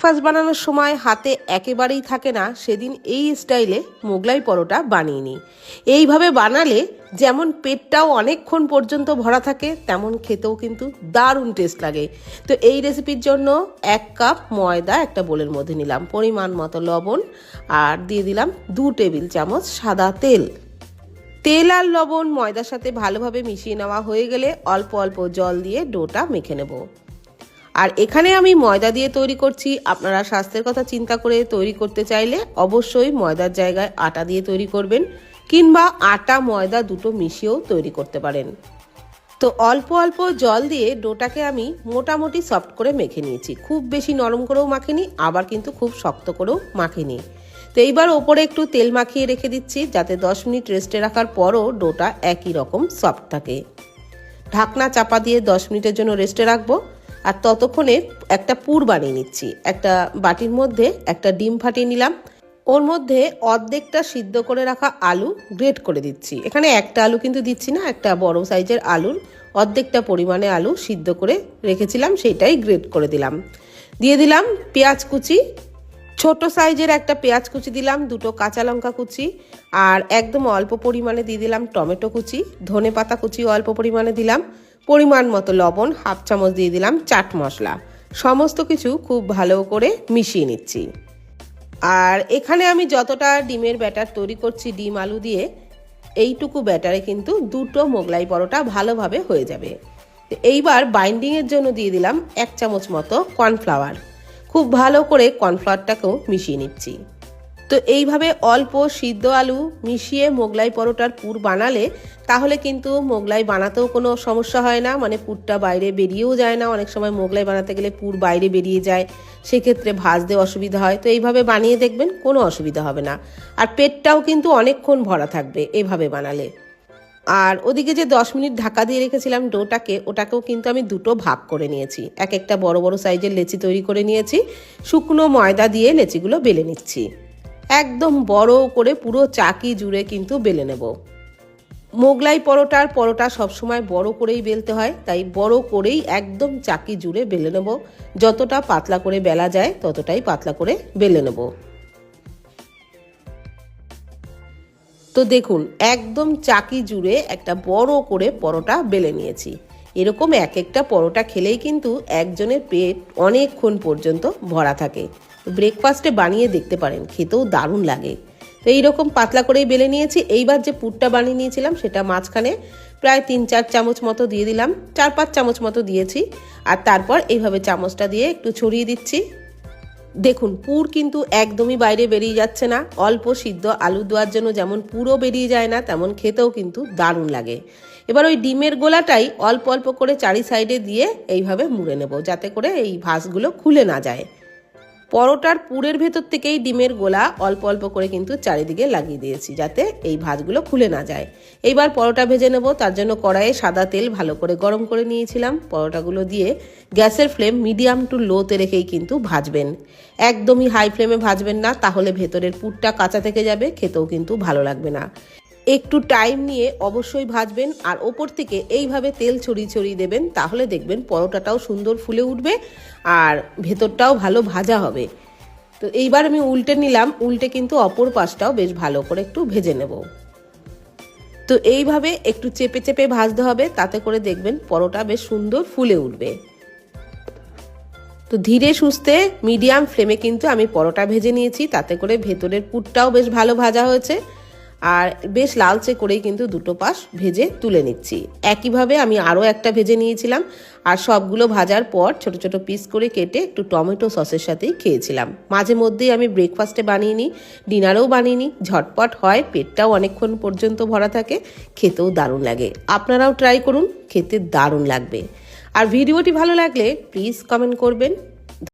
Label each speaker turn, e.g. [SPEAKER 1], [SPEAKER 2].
[SPEAKER 1] Breakfast বানানোর সময় হাতে একেবারেই থাকে না, সেদিন এই স্টাইলে মোগলাই পরোটা বানিয়ে নিই। এইভাবে বানালে যেমন পেটটাও অনেকক্ষণ পর্যন্ত ভরা থাকে, তেমন খেতেও কিন্তু দারুণ টেস্ট লাগে। তো এই রেসিপির জন্য 1 কাপ ময়দা একটা বোলের মধ্যে নিলাম, পরিমাণ মতো লবণ, আর দিয়ে দিলাম 2 টেবিল চামচ সাদা তেল। তেল আর লবণ ময়দার সাথে ভালোভাবে মিশিয়ে নেওয়া হয়ে গেলে অল্প অল্প জল দিয়ে ডোটা মেখে নেব। আর এখানে আমি ময়দা দিয়ে তৈরি করছি, আপনারা স্বাস্থ্যের কথা চিন্তা করে তৈরি করতে চাইলে অবশ্যই ময়দার জায়গায় আটা দিয়ে তৈরি করবেন, কিংবা আটা ময়দা দুটো মিশিয়েও তৈরি করতে পারেন। তো অল্প অল্প জল দিয়ে ডোটাকে আমি মোটামুটি সফট করে মেখে নিয়েছি, খুব বেশি নরম করেও মাখিনি, আবার কিন্তু খুব শক্ত করেও মাখিনি। তো এইবার ওপরে একটু তেল মাখিয়ে রেখে দিচ্ছি, যাতে 10 মিনিট রেস্টে রাখার পরও ডোটা একই রকম সফট থাকে। ঢাকনা চাপা দিয়ে 10 মিনিটের জন্য রেস্টে রাখবো। আর ততক্ষণে একটা পুর বানিয়ে নিচ্ছি। একটা বাটির মধ্যে একটা ডিম ফাটিয়ে নিলাম, ওর মধ্যে অর্ধেকটা সিদ্ধ করে রাখা আলু গ্রেট করে দিচ্ছি। এখানে একটা আলু কিন্তু দিচ্ছি না, একটা বড় সাইজের আলুর অর্ধেকটা পরিমাণে আলু সিদ্ধ করে রেখেছিলাম, সেইটাই গ্রেট করে দিলাম। দিয়ে দিলাম পেঁয়াজ কুচি, ছোট সাইজের একটা পেঁয়াজ কুচি দিলাম, 2টো কাঁচা লঙ্কা কুচি, আর একদম অল্প পরিমাণে দিয়ে দিলাম টমেটো কুচি, ধনে পাতা কুচি অল্প পরিমাণে দিলাম, পরিমাণ মতো লবণ, 1/2 চামচ দিয়ে দিলাম চাট মশলা। সমস্ত কিছু খুব ভালো করে মিশিয়ে নিচ্ছি। আর এখানে আমি যতটা ডিমের ব্যাটার তৈরি করছি ডিম আলু দিয়ে, এইটুকু ব্যাটারে কিন্তু 2টো মোগলাই পরোটা ভালোভাবে হয়ে যাবে। এইবার বাইন্ডিংয়ের জন্য দিয়ে দিলাম 1 চামচ মতো কর্নফ্লাওয়ার। খুব ভালো করে কর্নফ্লাওয়ারটাকেও মিশিয়ে নিচ্ছি। তো এইভাবে অল্প সিদ্ধ আলু মিশিয়ে মোগলাই পরোটার পুর বানালে তাহলে কিন্তু মোগলাই বানাতেও কোনো সমস্যা হয় না, মানে পুরটা বাইরে বেরিয়েও যায় না। অনেক সময় মোগলাই বানাতে গেলে পুর বাইরে বেরিয়ে যায়, সেক্ষেত্রে ভাজতে অসুবিধা হয়। তো এইভাবে বানিয়ে দেখবেন, কোনো অসুবিধা হবে না। আর পেটটাও কিন্তু অনেকক্ষণ ভরা থাকবে এভাবে বানালে। আর ওদিকে যে 10 মিনিট ঢাকা দিয়ে রেখেছিলাম ডোটাকে, ওটাকেও কিন্তু আমি 2টো ভাগ করে নিয়েছি। একটা বড় বড় সাইজের লেচি তৈরি করে নিয়েছি, শুকনো ময়দা দিয়ে লেচিগুলো বেলে নিচ্ছি। একদম বড় করে পুরো চাকি জুড়ে কিন্তু বেলে নেব। মোগলাই পরোটা সবসময় বড় করেই বেলতে হয়, তাই বড় করেই একদম চাকি জুড়ে বেলে নেব। যতটা পাতলা করে বেলা যায় ততটাই পাতলা করে বেলে নেব। তো দেখুন, একদম চাকি জুড়ে একটা বড় করে পরোটা বেলে নিয়েছি। এরকম একটা পরোটা খেলেই কিন্তু একজনের পেট অনেকক্ষণ পর্যন্ত ভরা থাকে। ব্রেকফাস্টে বানিয়ে দেখতে পারেন, খেতেও দারুণ লাগে। তো এইরকম পাতলা করেই বেলে নিয়েছি। এইবার যে পুরটা বানিয়ে নিয়েছিলাম সেটা মাঝখানে প্রায় 3-4 চামচ মতো দিয়ে দিলাম, 4-5 চামচ মতো দিয়েছি। আর তারপর এইভাবে চামচটা দিয়ে একটু ছড়িয়ে দিচ্ছি। দেখুন, পুর কিন্তু একদমই বাইরে বেরিয়ে যাচ্ছে না। অল্প সিদ্ধ আলু দেওয়ার জন্য যেমন পুরো বেরিয়ে যায় না, তেমন খেতেও কিন্তু দারুণ লাগে। এবার ওই ডিমের গোলাটাই অল্প অল্প করে চারি সাইডে দিয়ে এইভাবে মুড়ে নেব, যাতে করে এই ভাঁজগুলো খুলে না যায়। পরোটার পুরের ভেতর থেকেই ডিমের গোলা অল্প অল্প করে কিন্তু চারিদিকে লাগিয়ে দিয়েছি, যাতে এই ভাঁজগুলো খুলে না যায়। এইবার পরোটা ভেজে নেব। তার জন্য কড়াইয়ে সাদা তেল ভালো করে গরম করে নিয়েছিলাম। পরোটাগুলো দিয়ে গ্যাসের ফ্লেম মিডিয়াম টু লোতে রেখেই কিন্তু ভাজবেন। একদমই হাই ফ্লেমে ভাজবেন না, তাহলে ভেতরের পুরটা কাঁচা থেকে যাবে, খেতেও কিন্তু ভালো লাগবে না। একটু টাইম নিয়ে অবশ্যই ভাজবেন। আর ওপর থেকে এইভাবে তেল ছড়িয়ে ছড়িয়ে দেবেন, তাহলে দেখবেন পরোটাটাও সুন্দর ফুলে উঠবে আর ভেতরটাও ভালো ভাজা হবে। তো এইবার আমি উল্টে নিলাম, উল্টে কিন্তু অপর পাশটাও বেশ ভালো করে একটু ভেজে নেব। তো এইভাবে একটু চেপে চেপে ভাজতে হবে, তাতে করে দেখবেন পরোটা বেশ সুন্দর ফুলে উঠবে। তো ধীরে সুস্থে মিডিয়াম ফ্লেমে কিন্তু আমি পরোটা ভেজে নিয়েছি, তাতে করে ভেতরের পুরটাও বেশ ভালো ভাজা হয়েছে। আর বেশ লালচে করেই কিন্তু 2টো পাশ ভেজে তুলে নিচ্ছি। একইভাবে আমি আরও একটা ভেজে নিয়েছিলাম। আর সবগুলো ভাজার পর ছোট ছোট পিস করে কেটে একটু টমেটো সসের সাথেই খেয়েছিলাম। মাঝে মধ্যেই আমি ব্রেকফাস্টে বানিয়ে নিই, ডিনারেও বানিয়ে নিই। ঝটপট হয়, পেটটাও অনেকক্ষণ পর্যন্ত ভরা থাকে, খেতেও দারুণ লাগে। আপনারাও ট্রাই করুন, খেতে দারুণ লাগবে। আর ভিডিওটি ভালো লাগলে প্লিজ কমেন্ট করবেন।